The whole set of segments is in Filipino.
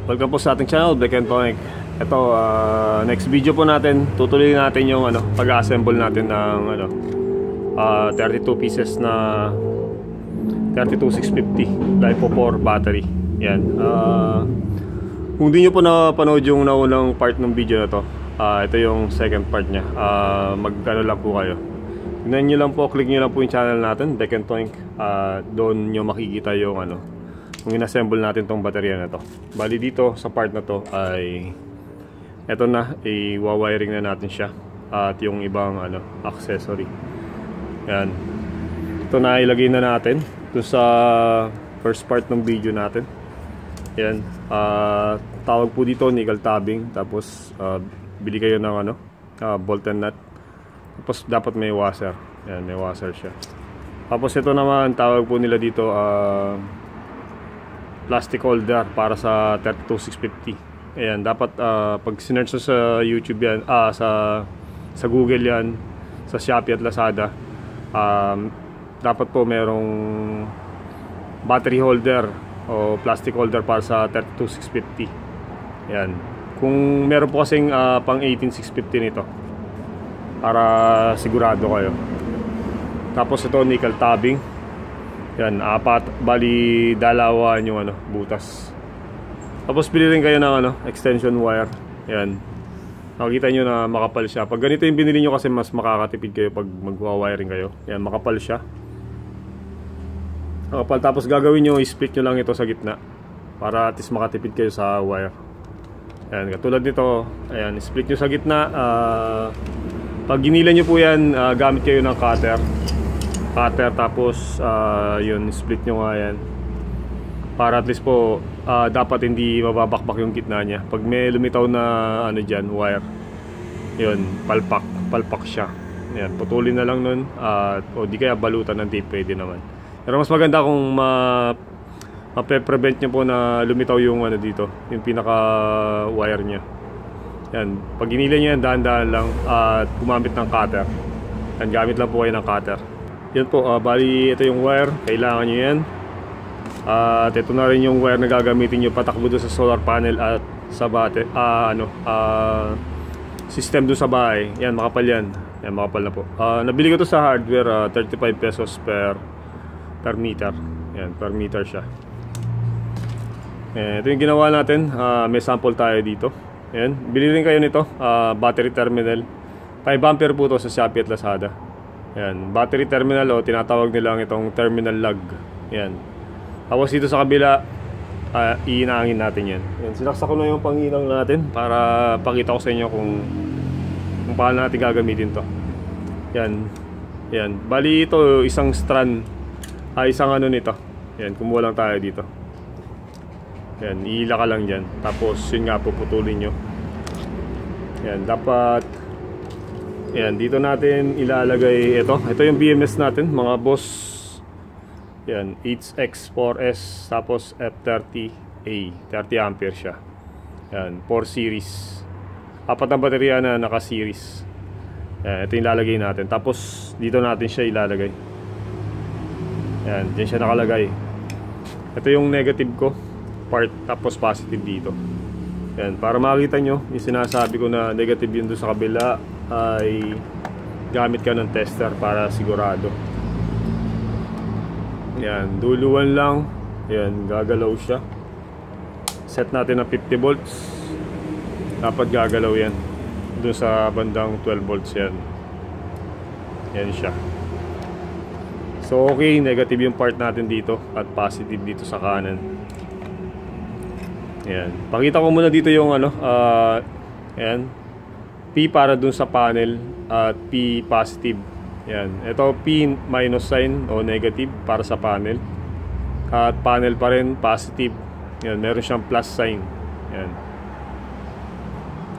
Welcome po sa ating channel, Black and Tonic. Ito, next video po natin, tutuloy natin yung pag-assemble natin ng 32 pieces na 32650 LiPo4 battery. Yan. Kung di nyo po napanood yung naunang part ng video na to, ito yung second part nya. Mag-ano lang po kayo. Tignan nyo lang po, click nyo lang po yung channel natin, Black and Tonic. Doon nyo makikita yung kung in-assemble natin tong baterya na to. Bali dito sa part na to ay eto na, i-wiring na natin siya at yung ibang accessory. Yan. Ito na ilagay na natin doon sa first part ng video natin. Yan. Tawag po dito nickel tabbing. Tapos bili kayo ng bolt and nut. Tapos dapat may washer. Yan, may washer siya. Tapos ito naman tawag po nila dito plastic holder para sa 32650. Ayan, dapat pag sinearch sa YouTube yan, sa Google yan, sa Shopee at Lazada, dapat po merong battery holder o plastic holder para sa 32650. Ayan. Kung meron po kasing pang 18650 nito, para sigurado kayo. Tapos ito nickel tabbing. Yan, bali dalawan yung butas. Tapos bili rin kayo ng extension wire. Yan. Nakikita nyo na makapal siya. Pag ganito yung binili nyo kasi mas makakatipid kayo pag magwa-wiring kayo. Yan, makapal siya. Makapal. Tapos gagawin nyo, split nyo lang ito sa gitna para at least makatipid kayo sa wire. Yan, katulad nito. Ayan, split nyo sa gitna. Pag ginila nyo po yan, gamit kayo ng cutter. Tapos yun, split nyo nga yan para at least po dapat hindi mababakbak yung gitna nya. Pag may lumitaw na dyan, wire, yun, palpak siya. Yan, putulin na lang nun o di kaya balutan ng tape, pwede naman. Pero mas maganda kung mape-prevent nyo po na lumitaw yung dito, yung pinaka wire nya. Yan, pag ginila nyo yan, dahan-dahan lang at gumamit ng cutter. Yan, gamit lang po kayo ng cutter. Yan po, bali ito yung wire, kailangan nyo yan. At ito na rin yung wire na gagamitin nyo patakbo doon sa solar panel at sa system doon sa bahay. Yan, makapal yan. Yan, makapal na po. Nabili ko to sa hardware, 35 pesos per meter. Yan, per meter siya. Ito yung ginawa natin. May sample tayo dito. Yan, bili rin kayo nito, battery terminal. 5 ampere po to sa Shopee at Lazada. Yan, battery terminal o tinatawag nilang itong terminal lug. Yan. Tapos dito sa kabila, iinangin natin yan. Yan, sinaksak ko na yung panginang natin para pakita ko sa inyo kung paano natin gagamitin to. Yan. Yan. Bali ito isang strand, isang nito. Yan, kumuha lang tayo dito. Yan, iila ka lang dyan. Tapos yun nga, puputulin nyo. Yan, dapat yan, dito natin ilalagay ito. Ito yung BMS natin, mga boss. Yan, HX4S tapos F30A, 30 ampere siya. Yan, 4 series. Apat na baterya na naka-series. Yan, ito yung ilalagay natin. Tapos dito natin siya ilalagay. Yan, dyan siya nakalagay. Ito yung negative ko part, tapos positive dito. Yan, para makita nyo yung sinasabi ko na negative yun doon sa kabila, ay gamit ka ng tester para sigurado. Yan, duluan lang. Yan, gagalaw siya. Set natin ng 50 volts. Dapat gagalaw yan. Doon sa bandang 12 volts yan. Yan siya. So okay, negative yung part natin dito at positive dito sa kanan. Yan, pakita ko muna dito yung yan, P para dun sa panel at P positive. Yan, ito P minus sign o negative para sa panel. At panel pa rin positive. Yan, meron siyang plus sign. Yan.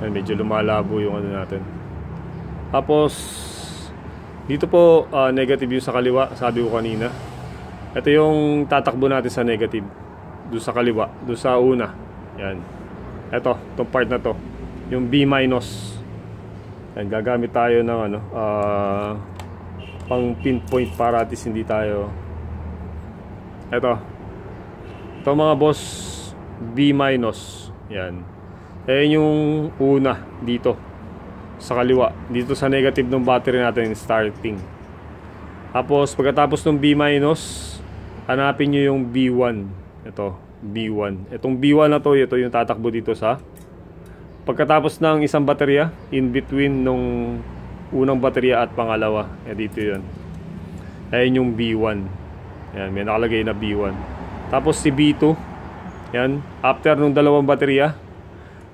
Yan, medyo lumalabo yung natin. Tapos dito po negative yung sa kaliwa, sabi ko kanina. Ito yung tatakbo natin sa negative. Doon sa kaliwa, doon sa una. Yan. Ito, itong part na to, yung B minus. Yan, gagamit tayo ng pang pinpoint para at least hindi tayo. Ito mga boss, B minus. Yan. Ayan yung una dito sa kaliwa. Dito sa negative ng battery natin starting. Tapos pagkatapos ng B-, hanapin nyo yung B1. Ito, B1. Itong B1 na to, ito yung tatakbo dito sa pagkatapos ng isang baterya, in between nung unang baterya at pangalawa. Dito yun. Ayan yung B1. Yan, may nakalagay na B1. Tapos si B2, yan, after nung dalawang baterya,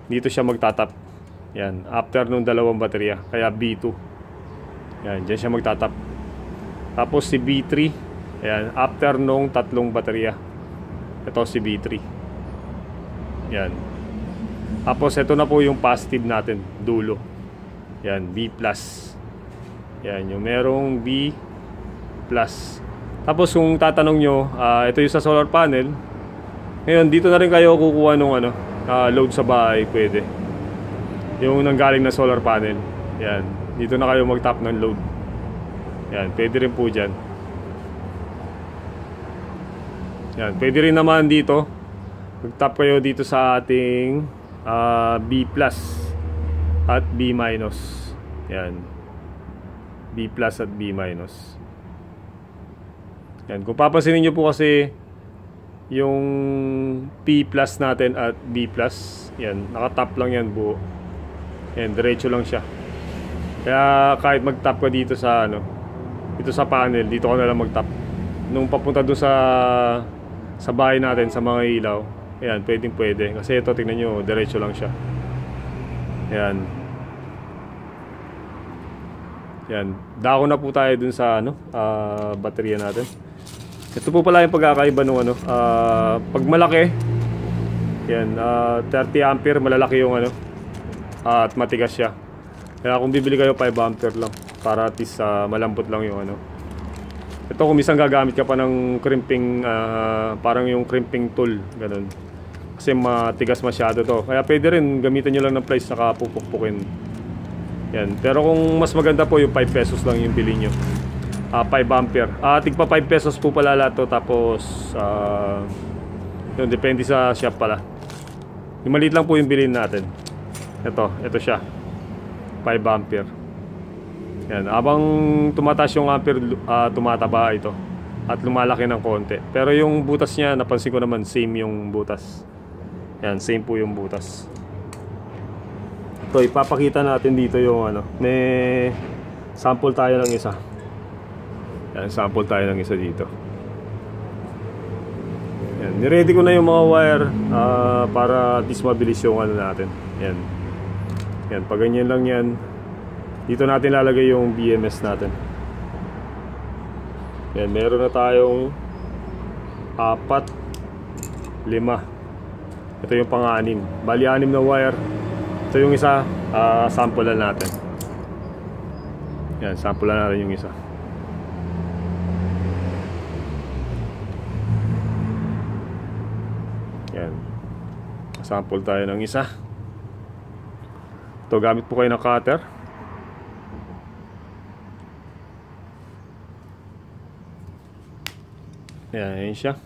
dito siya magtatap. Yan, after nung dalawang baterya, kaya B2. Yan, dyan siya magtatap. Tapos si B3, yan, after nung tatlong baterya. Ito si B3. Yan. Tapos ito na po yung positive natin, dulo. Yan, B+. Yan, yung merong B+. Tapos kung tatanong nyo, ito yung sa solar panel. Ngayon, dito na rin kayo kukuha ng load sa bahay, pwede. Yung nanggaling na solar panel. Yan, dito na kayo mag-tap ng load. Yan, pwede rin po dyan. Yan, pwede rin naman dito mag-tap kayo dito sa ating B+ at B-. Yan, B+ at B-. Yan, kung papansinin nyo po kasi yung P+ natin at B+, yan, nakatap lang yan buo. Yan, diretso lang siya. Kaya kahit mag-tap ka dito sa dito sa panel, dito ka na lang mag-tap. Nung papunta doon sa bahay natin, sa mga ilaw, yan, pwede. Kasi ito, tingnan nyo, diretso lang siya. Yan. Yan, dako na po tayo dun sa baterya natin. Ito po pala yung pagkakaiba nung pag malaki, yan, 30 ampere, malalaki yung at matigas siya. Kaya kung bibili kayo 5 ampere lang, para at least malambot lang yung Ito kung minsan gagamit ka pa ng crimping, parang yung crimping tool, ganun. Kasi matigas masyado to. Kaya pwede rin gamitan nyo lang ng pliers saka pupukpukin. Yan. Pero kung mas maganda po yung 5 pesos lang yung bilhin nyo. 5 ampere. Tigpa 5 pesos po pala lahat to. Tapos yun, depende sa shop pala. Yung maliit lang po yung bilhin natin. Ito siya. 5 ampere. Yan. Habang tumataas yung ampere, tumataba ito. At lumalaki ng konti. Pero yung butas niya, napansin ko naman, same yung butas. Yan, same po yung butas. Ito, ipapakita natin dito yung may sample tayo ng isa. Yan, sample tayo ng isa dito. Yan, niready ko na yung mga wire para at least mabilis yung natin. Yan. Yan, pag ganyan lang yan, dito natin lalagay yung BMS natin. Yan, meron na tayong 4, 5. Ito yung pang-anim. Bali 6 na wire. Ito yung isa, sample lang natin. Yan, sample lang natin yung isa. Yan. Sample tayo ng isa. Ito, gamit po kayo ng cutter. Yan, yan siya.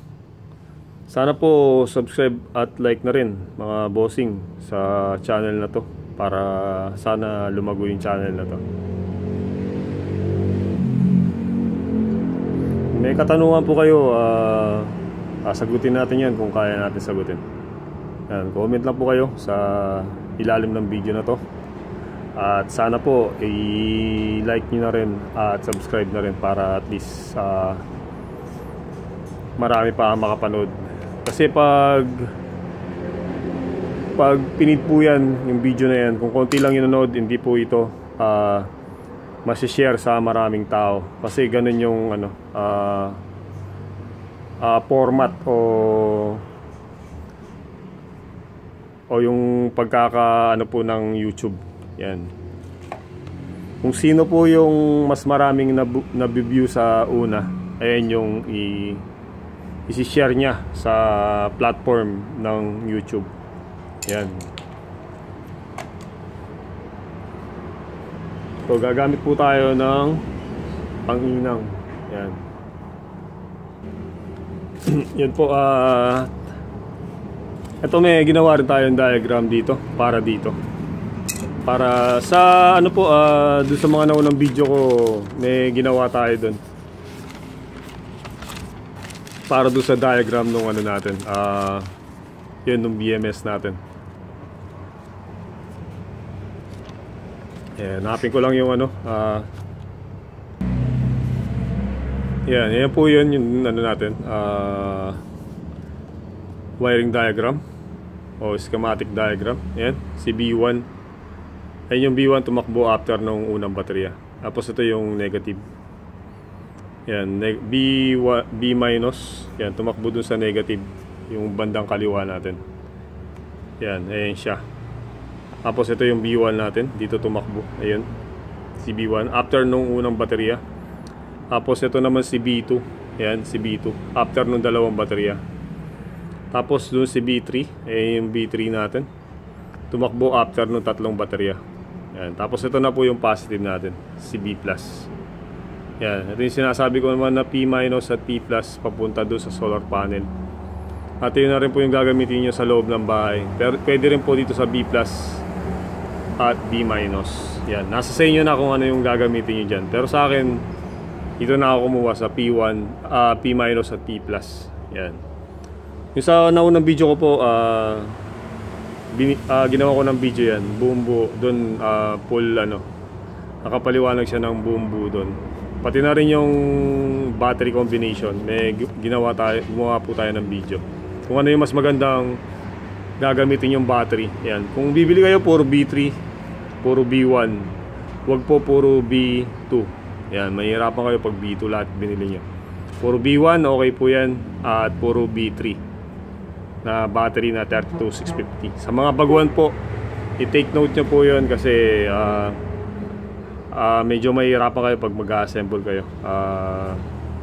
Sana po subscribe at like na rin mga bossing sa channel na to, para sana lumago yung channel na to. May katanungan po kayo, sagutin natin yan kung kaya natin sagutin. Yan, comment lang po kayo sa ilalim ng video na to. At sana po i-like nyo na rin at subscribe na rin, para at least marami pa makapanood. Kasi pag pinid po yan, yung video na yan, kung konti lang yung nanood, hindi po ito masishare sa maraming tao. Kasi ganun yung format o yung pagkaka po ng YouTube. Yan. Kung sino po yung mas maraming nabiview sa una, ayan yung isi-share niya sa platform ng YouTube. Yan. So gagamit po tayo ng panginang. Yan. Yan po, Ito may ginawa rin tayong diagram dito para dito. Para sa ano po, doon sa mga naunang video ko, may ginawa tayo doon. Para doon sa diagram nung ano natin, yun nung BMS natin. Hanapin ko lang yung ano, yan po yun yung ano natin, wiring diagram o schematic diagram. Yan, si B1. Ayun yung B1 tumakbo after nung unang baterya. Tapos ito yung negative. Yan, B minus. Yan, tumakbo dun sa negative. Yung bandang kaliwa natin. Yan, ayan siya. Tapos ito yung B1 natin. Dito tumakbo. Ayun, si B1 after nung unang baterya. Tapos ito naman si B2. Yan, si B2 after nung dalawang baterya. Tapos dun si B3. Ayan yung B3 natin. Tumakbo after nung tatlong baterya. Yan. Tapos ito na po yung positive natin, si B+. Yan. Ito yung sinasabi ko naman na P- at P+ papunta doon sa solar panel. At yun na rin po yung gagamitin nyo sa loob ng bahay. Pero pwede rin po dito sa B+ at B-. Yan. Nasa sa inyo na kung ano yung gagamitin nyo dyan. Pero sa akin, dito na ako kumuha sa P1, P- at P+. Yan. Yung sa naunang video ko po, ginawa ko ng video yan, buong buo doon, full ano, nakapaliwanag siya ng buong buo doon, pati na rin yung battery combination. May gumawa po tayo ng video kung ano yung mas magandang gagamitin yung battery. Yan, kung bibili kayo puro B3, puro B1, wag po puro B2. Yan, mahirapan kayo pag B2 lahat binili nyo. Puro B1 okay po yan, at puro B3 na battery na 32650. Sa mga baguhan po, i-take note nyo po yun kasi medyo mahirapan kayo pag mag-assemble kayo.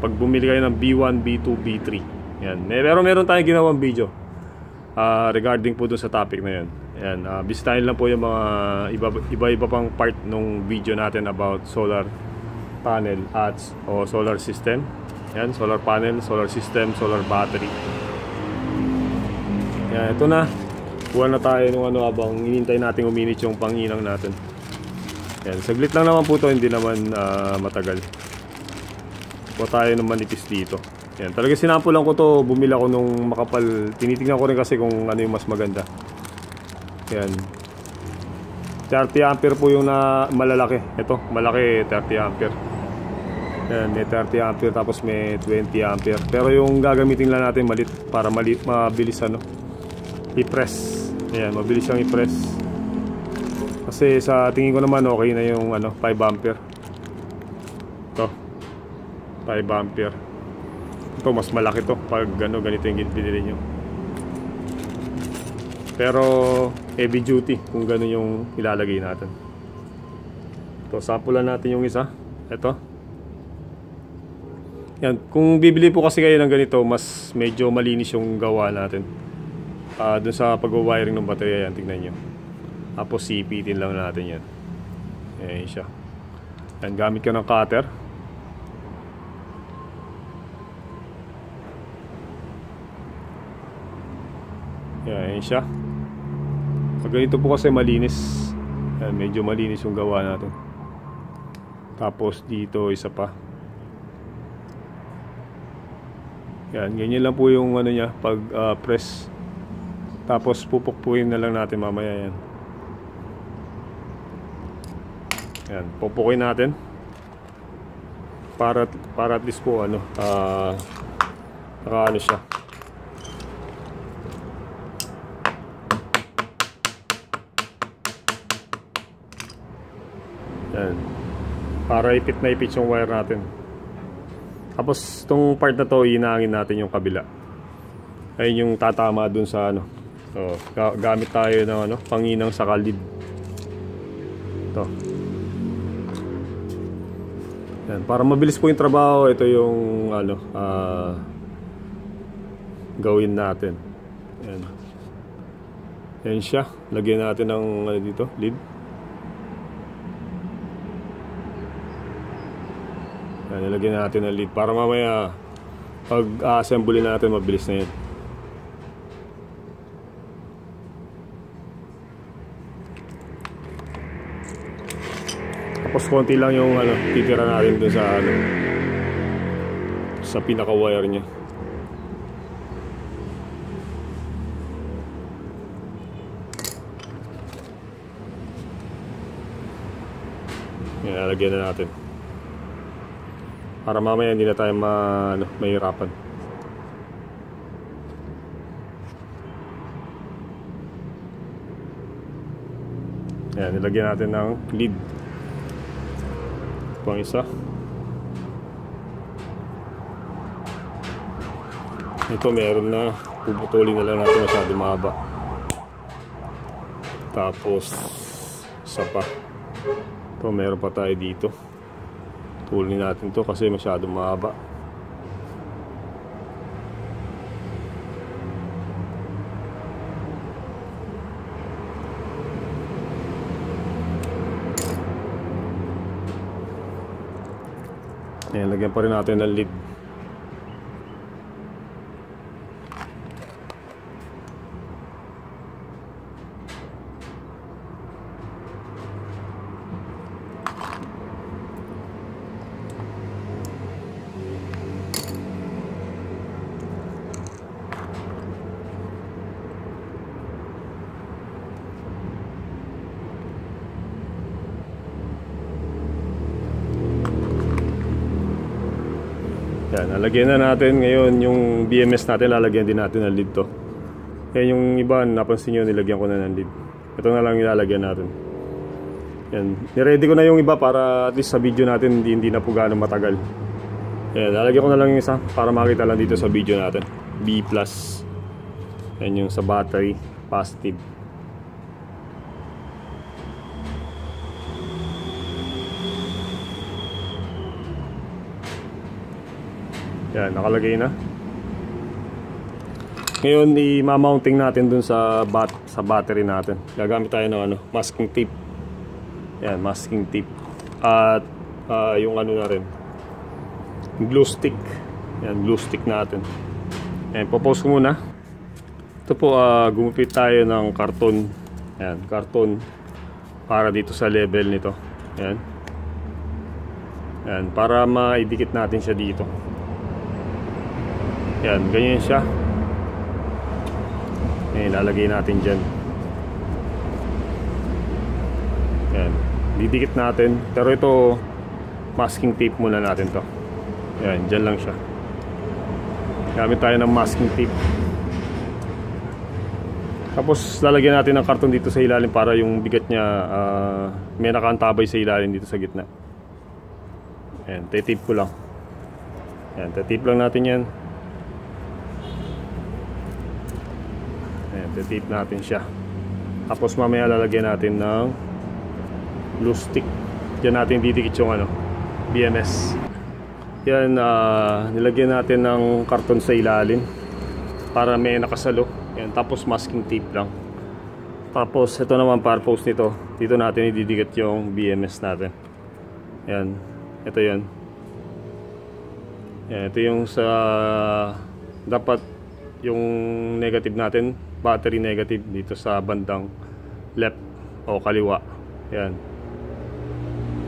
Pag bumili kayo ng B1, B2, B3. Yan. Pero meron tayong ginawang video regarding po dun sa topic na yun. Yan. Bisitahin lang po yung mga iba-iba pang part ng video natin about solar panel o solar system. Yan, solar panel, solar system, solar battery. Yan, ito na. Kuha na tayo nung ano habang hinintay natin uminit yung panginang natin. Yan, saglit lang naman po to, hindi naman matagal. Kuha tayo ng manipis dito. Yan, talaga sinampulan ko to, bumili ako nung makapal. Tinitingnan ko rin kasi kung ano yung mas maganda. Yan. 30 ampere po yung na malalaki. Ito, malaki 30 ampere. Yan, may 30 ampere tapos may 20 ampere. Pero yung gagamitin lang natin malit para mabilis ano, i-press. Ayan, mabilis siyang i-press. Kasi sa tingin ko naman okay na yung ano, 5 ampere. Ito, 5 ampere. Ito mas malaki to pag ano, ganito yung binili nyo. Pero heavy duty kung gano'n yung ilalagay natin. Ito, sampulan natin yung isa. Ito. Yan, kung bibili po kasi kayo ng ganito, mas medyo malinis yung gawa natin. Dun sa pag-wiring ng baterya yan, tignan nyo. Tapos sipitin lang natin yan. Ayan siya. Yan, gamit ka ng cutter. Ayan siya. Pag ganito po kasi malinis. Yan, medyo malinis yung gawa natin. Tapos dito isa pa. Yan, ganyan lang po yung ano niya pag press. Tapos pupukpukin na lang natin mamaya yan. Yan, pupukin natin. Para at least po ano, naka ano siya. Yan. Para ipit na ipit yung wire natin. Tapos itong part na to, inangin natin yung kabila. Ayun yung tatama dun sa ano. So, gamit tayo ng ano, panginang sa kalid. Ito. Yan, para mabilis po yung trabaho, ito yung ano, gawin natin. Yan. Yan siya. Lagyan natin ng ano dito, lid. Yan, nilagyan natin ng lid para mamaya pag assemble natin mabilis na yan. Tapos konti lang yung ano, titira natin dun sa ano, sa pinaka wire nya. Yan, lalagyan na natin para mamaya hindi na tayo mahirapan. Yan, nilagyan natin ng lead. Pang isa. Ito meron na, puputulin na lang natin, masyado mahaba. Tapos isa pa. Ito meron pa tayo dito. Tulin natin to kasi masyado mahaba. Ayan, lagyan pa rin natin ng lid. Yan, lalagyan na natin ngayon yung BMS natin, lalagyan din natin ng lid to. Yan yung iba, napansin nyo, nilagyan ko na ng lid. Ito na lang ilalagyan natin. Yan, niready ko na yung iba para at least sa video natin hindi na po gaano matagal. Yan, lalagyan ko na lang yung isa para makita lang dito sa video natin. B+. Yan yung sa battery, positive. Yan, nakalagay na. Ngayon, i-mounting natin dun sa battery natin. Gagamit tayo ng ano, masking tape. Yan, masking tape. At yung ano na rin, glue stick. Yan, glue stick natin. Yan, popose ko muna. Ito po, gumupit tayo ng karton. Yan, karton para dito sa level nito. Yan. Yan, para maidikit natin siya dito. Yan, ganyan siya. Yan, ilalagay natin dyan. Yan, didikit natin. Pero ito, masking tape muna natin to. Yan, dyan lang siya. Gamit tayo ng masking tape. Tapos lalagyan natin ng karton dito sa ilalim para yung bigat niya may nakaantabay sa ilalim dito sa gitna. Yan, tetape ko lang. Yan, tetape lang natin yan. Ayan, tetape natin siya. Tapos mamaya lalagyan natin ng glue stick. Diyan natin didikit yung ano, BMS. Yan, nilagyan natin ng karton sa ilalim para may nakasalo. Yan, tapos masking tape lang. Tapos ito naman purpose nito, dito natin ididikit yung BMS natin. Yan, ito yan. Yan, ito yung sa dapat yung negative natin, battery negative dito sa bandang left o kaliwa. Yan,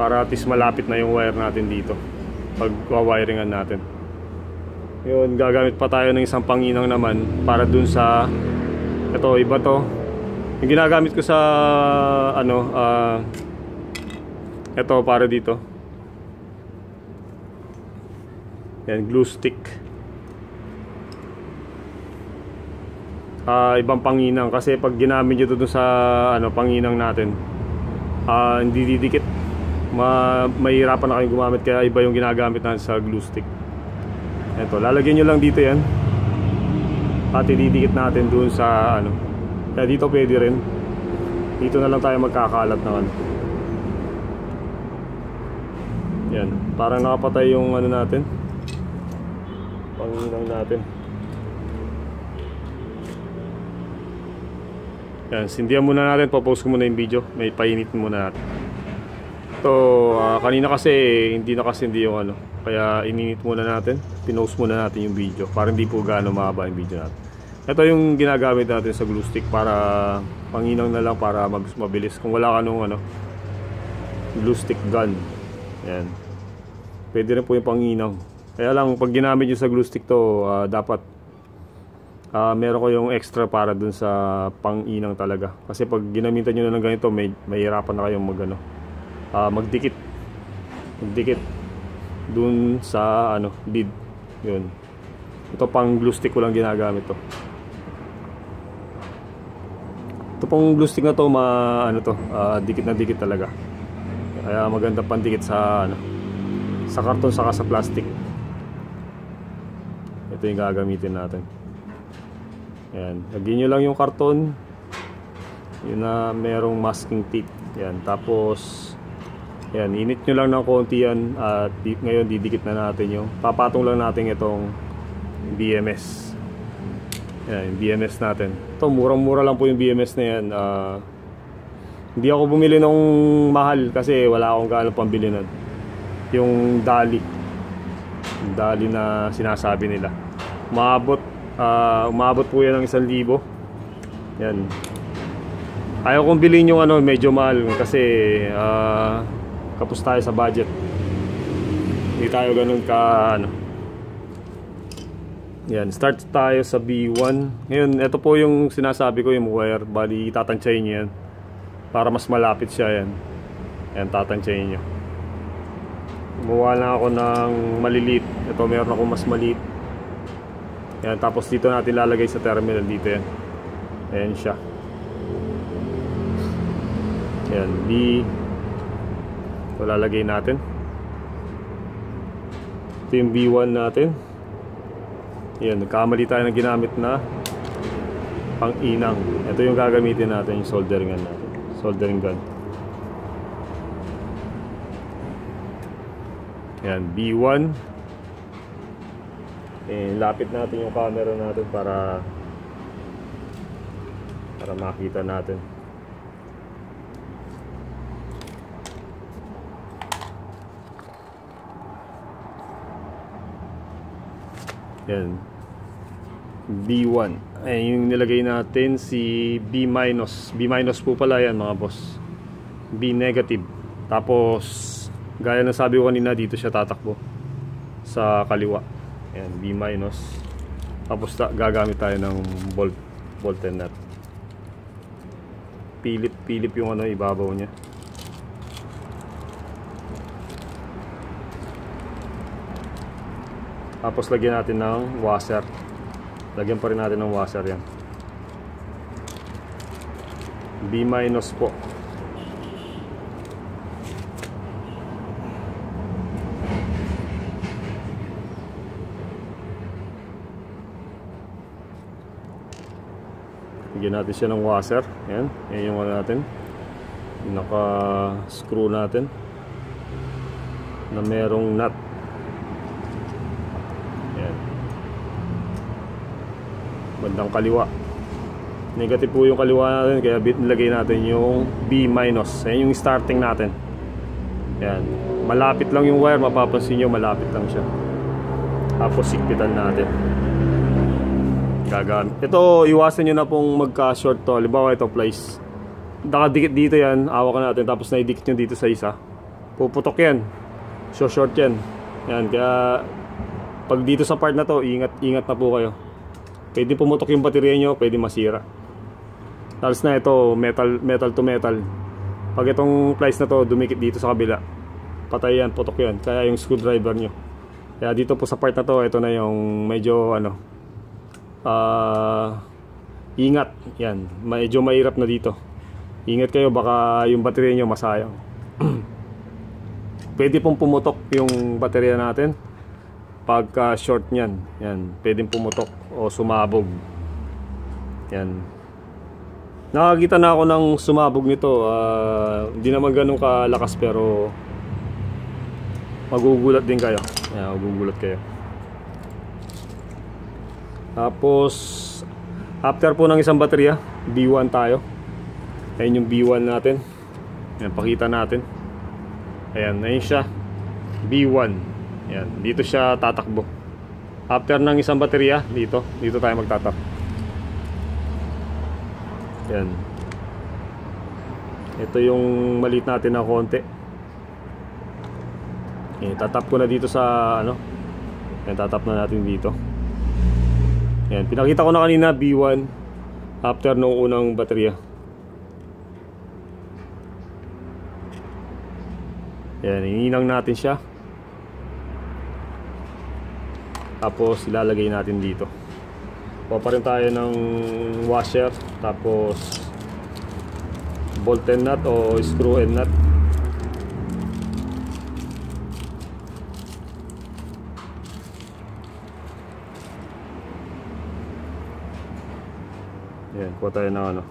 para at least malapit na yung wire natin dito pag wiringan natin. Yun, gagamit pa tayo ng isang panginang naman para dun sa ito, iba to. Yung ginagamit ko sa ano, ito para dito. Yan, glue stick. Ibang panginang kasi pag ginamit nyo dun sa ano, panginang natin, hindi didikit. Mahirapan na kayong gumamit, kaya iba yung ginagamit natin sa glue stick. Ito, lalagyan nyo lang dito yan at ididikit natin dun sa ano. Kaya dito pwede rin. Dito na lang tayo magkakalat ng ano. Yan, parang nakapatay yung ano natin, panginang natin. Yan, sindihan muna natin. Popost ko muna yung video. May painit muna natin. Ito, kanina kasi hindi nakasindi yung ano, kaya ininit muna natin. Pinost muna natin yung video para hindi po gaano mahaba yung video natin. Ito yung ginagamit natin sa glue stick para panginang na lang, para mabilis. Kung wala ka nung ano, glue stick gun. Yan. Pwede rin po yung pang-inaw. Kaya lang pag ginamit nyo sa glue stick to, dapat meron ko yung extra para dun sa pang-inang talaga. Kasi pag ginamitan nyo na ng ganito, may hirapan na kayong magdikit dun sa lid. Yun. Ito pang glue stick ko lang ginagamit to. Ito pong glue stick na to, dikit na dikit talaga. Kaya maganda pandikit sa karton saka sa plastic. Ito yung gagamitin natin. Ayan, lagyan nyo lang yung karton yun na merong masking tape. Ayan, tapos ayan, init nyo lang ng konti yan. At ngayon didikit na natin yung papatong lang natin itong BMS. Ayan, yung BMS natin. Ito, murang-mura lang po yung BMS na yan. Hindi ako bumili ng mahal kasi wala akong gaano pambili nun. Yung Dali na sinasabi nila, umabot po yan ng 1,000. Yan. Ayaw kong bilhin yung medyo mahal kasi kapos tayo sa budget. Hindi tayo ganun Yan, start tayo sa B1. Ngayon, ito po yung sinasabi ko, yung wire. Bali, tatansyahin nyo yan para mas malapit siya. Yan, tatansyahin nyo. Gumawa na ako ng maliliit. Ito, meron ako mas maliit. Yan, tapos dito natin lalagay sa terminal dito yan. Ayan siya. Yan, B. Ito lalagay natin. Ito yung B1 natin. Yan, nagkamali tayo ng ginamit na pang-inang. Ito yung gagamitin natin, yung soldering gun natin. Soldering gun. Yan, B1. Lapit natin yung camera natin para makita natin. Yan, B1. Yung nilagay natin si B-. B- po pala yan mga boss. B negative. Tapos gaya na sabi ko kanina, dito siya tatakbo sa kaliwa. Ayan, B-. Tapos gagamit tayo ng bolt and nut. Pilip yung ibabaw niya. Tapos lagyan natin ng washer. Lagyan pa rin natin ng washer yan. B- po. Lagyan natin siya ng washer. Yan, yan yung natin. Naka-screw natin na merong nut. Yan. Bandang kaliwa. Negative po yung kaliwa natin, kaya nilagay natin yung B-. Yan yung starting natin. Yan. Malapit lang yung wire, mapapansin nyo malapit lang siya. Tapos sikpitan natin. Gagamit. Ito, iwasan nyo na pong magka-short to. Halimbawa ito, place. Nakadikit dito yan, hawakan natin. Tapos naidikit nyo dito sa isa. Puputok yan. Short yan. Yan, kaya pag dito sa part na to, ingat na po kayo. Pwede pumutok yung baterya nyo, pwede masira. Tapos na ito, metal to metal. Pag itong plies na to, dumikit dito sa kabila, patay yan, putok yan. Kaya yung screwdriver nyo. Kaya dito po sa part na to, ito na yung medyo ingat. Yan, medyo mahirap na dito. Ingat kayo, baka yung baterya nyo masayang. Pwede pong pumutok yung baterya natin pagka short nyan. Yan, pwedeng pumutok o sumabog. Yan. Nakakita na ako ng sumabog nito. Hindi naman ganun kalakas pero magugulat din kayo. Yan, magugulat kayo. Tapos after po ng isang baterya, B1 tayo. Ayan yung B1 natin. Ayan, pakita natin. Ayan, ayun siya, B1. Ayan, dito siya tatakbo. After ng isang baterya, dito tayo magtatak. Ayan. Ito yung maliit natin na konti. Tatap ko na dito sa ano. Yan, tatap na natin dito. Yan, pinakita ko na kanina B1 after nung unang baterya. Yan, ininang natin siya. Tapos ilalagay natin dito. Kuha pa rin tayo ng washer, tapos bolt and nut o screw and nut. Yan, kuha tayo ng ano.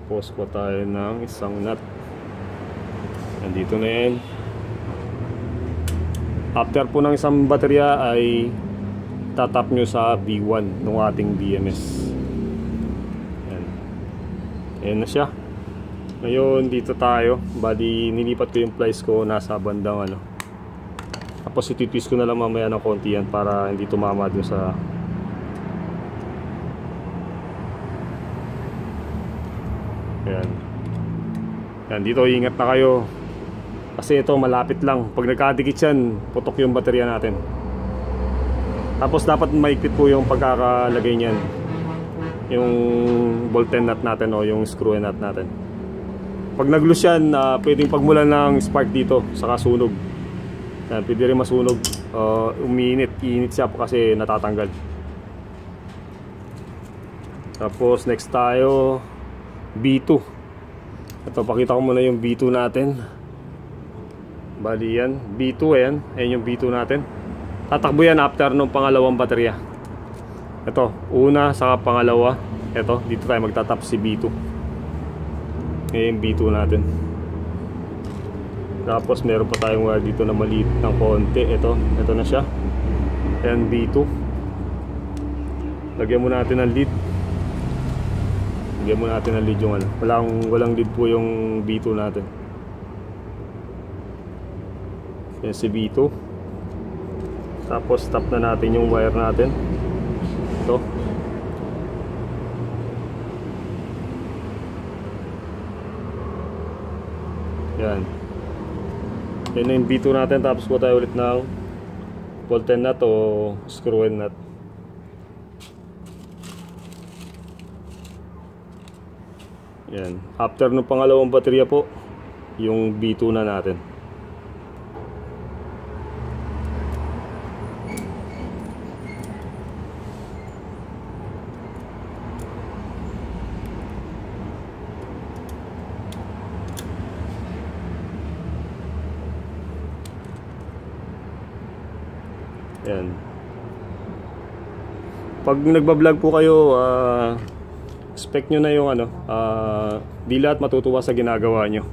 Tapos kuha tayo ng isang nut. Nandito na yan. After po ng isang baterya ay tatap nyo sa B1 ng ating BMS. Yan. Ayan na siya. Ngayon dito tayo. Bali nilipat ko yung plies ko nasa bandang ano. Tapos ititwist ko na lang mamaya ng konti yan para hindi tumama dun sa Ayan. Yan, dito ingat na kayo. Kasi ito malapit lang. Pag nagkadikit yan, putok yung baterya natin. Tapos dapat maigpit po yung pagkakalagay niyan. Yung bolt and nut natin o yung screw and nut natin. Pag nag-loose yan, pwedeng pagmulan ng spark dito, saka sunog. Yan, pwede rin masunog. Iinit siya kasi natatanggal. Tapos next tayo B2. Ito, pakita ko muna yung B2 natin. Bali yan, B2 yan. Ayan yung B2 natin. Tatakbo yan after nung pangalawang baterya. Ito, una saka pangalawa. Ito, dito tayo magtatap si B2. Ayan yung B2 natin. Tapos meron pa tayong wire dito na maliit ng konti. Ito na siya. Ayan B2. Lagyan muna natin ng lead. Lagyan muna natin ng lead yung ano. Walang lead po yung B2 natin. Yan si B2. Tapos tap na natin yung wire natin. Ito. Yan. Yan na yung B2 natin. Tapos po tayo ulit ng bolt and nut o screw and nut. Yan. After ng pangalawang baterya po, yung B2 na natin. Yan. Pag nagbablog po kayo, expect nyo na yung ano, di lahat matutuwa sa ginagawa nyo.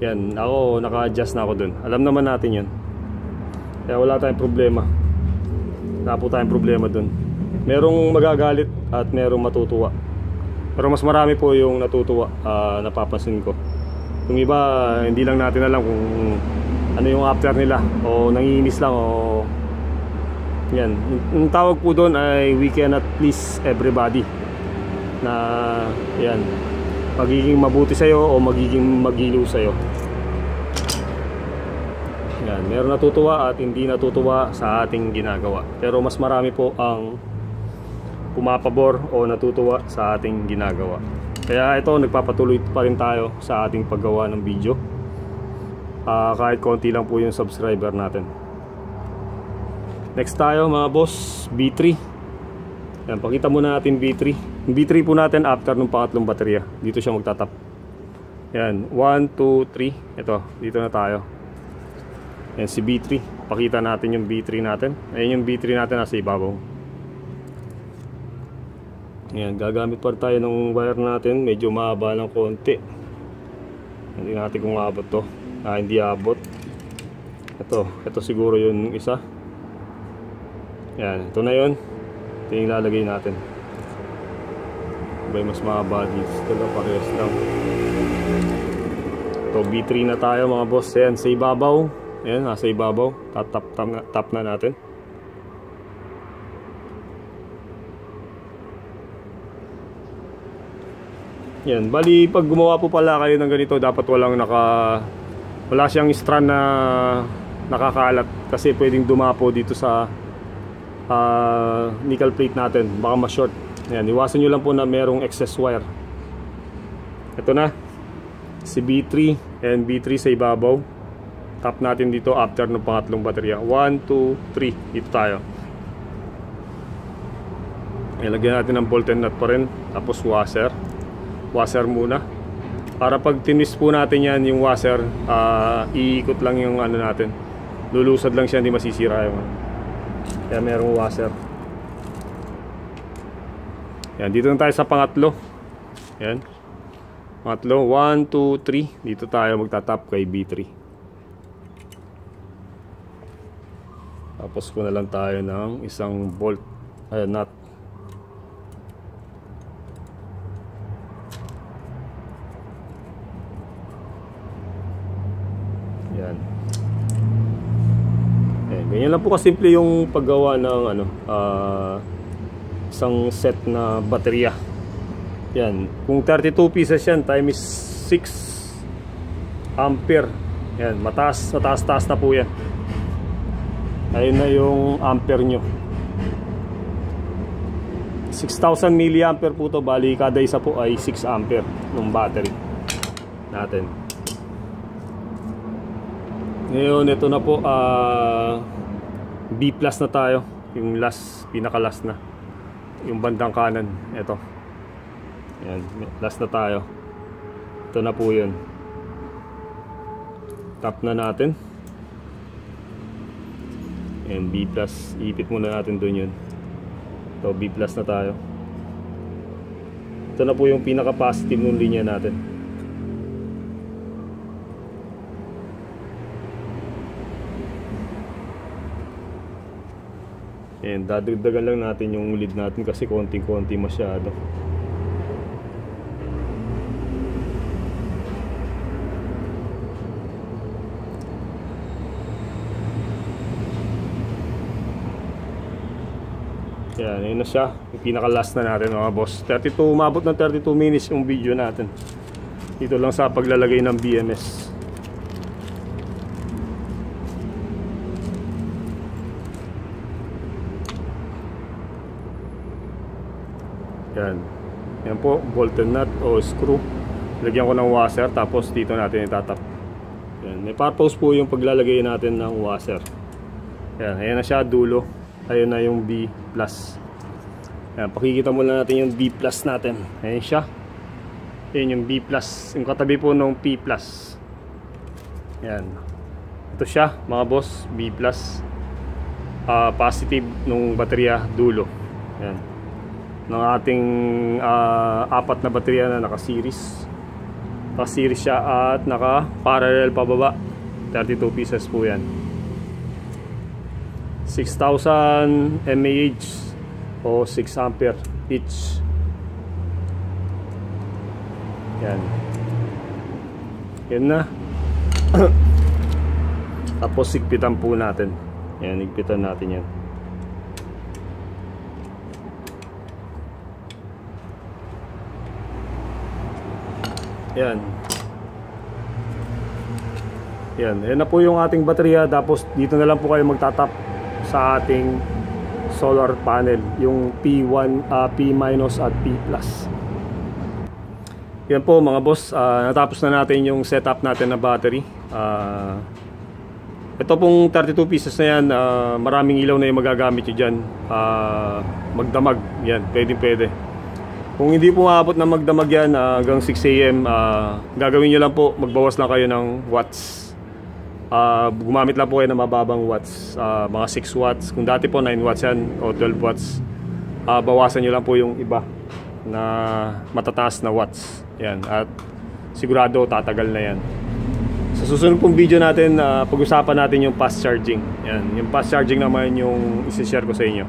Yan, ako naka-adjust na ako dun. Alam naman natin yan. Kaya wala tayong problema. Wala po tayong problema dun. Merong magagalit at merong matutuwa. Pero mas marami po yung natutuwa, napapansin ko. Yung iba, hindi lang natin alam kung ano yung after nila, o nangiinis lang, o yan. Yung tawag po doon ay we cannot please everybody. Na yan, magiging mabuti sa'yo o magiging magiliw sa'yo. Yan, meron natutuwa at hindi natutuwa sa ating ginagawa. Pero mas marami po ang pumapabor o natutuwa sa ating ginagawa. Kaya ito, nagpapatuloy pa rin tayo sa ating paggawa ng video. Kahit konti lang po yung subscriber natin. Next tayo mga boss, B3. Yan, pakita muna natin B3. Yung B3 po natin after nung pangatlong baterya. Dito siya magtatap. Yan, 1, 2, 3. Ito, dito na tayo. Yan si B3. Pakita natin yung B3 natin. Ayan yung B3 natin nasa ibabaw. Yan, gagamit pa tayo ng wire natin. Medyo mahaba ng konti. Hindi natin kung maabot to. Hindi abot. Ito siguro yung isa. Yan, ito na yun. Ito yung ilalagay natin. May mas mahaba dito. Ito lang, parehas lang. Ito, B3 na tayo mga boss. Yan, sa ibabaw. Yan, nasa ibabaw. Tap na natin. Yan, bali pag gumawa po pala kayo ng ganito, dapat wala siyang strand na nakakalat kasi pwedeng dumapo dito sa nickel plate natin, baka ma-short. Yan, iwasan nyo lang po na merong excess wire. Ito na si B3 and B3 sa ibabaw. Tap natin dito after ng pangatlong baterya. 1, 2, 3, dito tayo. Ilagyan natin ng bolt and nut pa rin. Tapos washer muna. Para pag tinis po natin yan, yung washer, iikot lang yung ano natin. Lulusad lang siya, hindi masisira yung kaya merong washer. Yan, dito na tayo sa pangatlo. Yan. Pangatlo, 1, 2, 3. Dito tayo magtatap kay B3. Tapos ko na lang tayo ng isang bolt, nut. Yan. Ganyan lang po kasimple yung paggawa ng isang set na baterya. Yan, kung 32 pieces yan times 6 ampere. Yan, mataas na po yan. Ayun na yung ampere nyo. 6,000 milliampere po to. Bali kada isa po ay 6 ampere ng battery natin. Ngayon ito na po, B plus na tayo. Yung pinaka last na, yung bandang kanan. Ito, yan, last na tayo. Ito na po yun. Tap na natin. And B plus, ipit muna natin dun yun. Ito, B plus na tayo. Ito na po yung pinaka positive ng linya natin. And dadagdagan lang natin yung lead natin kasi konting-konti masyado. Yan, yun na siya. Yung pinaka-last na natin mga boss. 32, umabot ng 32 minutes yung video natin. Dito lang sa paglalagay ng BMS. Yan. Yan po, bolt and nut o screw. Lagyan ko ng washer, tapos dito natin itatap. Yan. May purpose po yung paglalagay natin ng washer. Yan, ayan na siya, dulo. Ayun na yung B plus. Yan, pakikita muna natin yung B plus natin. Ayan siya. Ayan yung B plus. Yung katabi po ng P plus. Yan. Ito siya mga boss, B plus. Positive nung baterya, dulo. Yan. Ng ating apat na baterya na naka-series. Naka-series siya at naka-parallel pababa. 32 pieces po yan. 6,000 mAh o 6 ampere each. Yan. Yan na. Tapos higpitan po natin. Yan, higpitan natin yan. Yan. Yan. Yan na po yung ating baterya. Tapos dito na lang po kayo magtatap sa ating solar panel, yung P1, P- at P+. Yan po mga boss, natapos na natin yung setup natin na battery. Ito pong 32 pieces na yan, maraming ilaw na yung magagamit nyo dyan. Magdamag, yan, pwede. Kung hindi po maabot na magdamag yan hanggang 6 AM, gagawin nyo lang po, magbawas lang kayo ng watts. Gumamit lang po kayo ng mababang watts, mga 6 watts. Kung dati po 9 watts yan o 12 watts, bawasan nyo lang po yung iba na matataas na watts. Yan, at sigurado tatagal na yan. Sa susunod pong video natin, pag-usapan natin yung fast charging. Yan, yung fast charging naman yung isi-share ko sa inyo.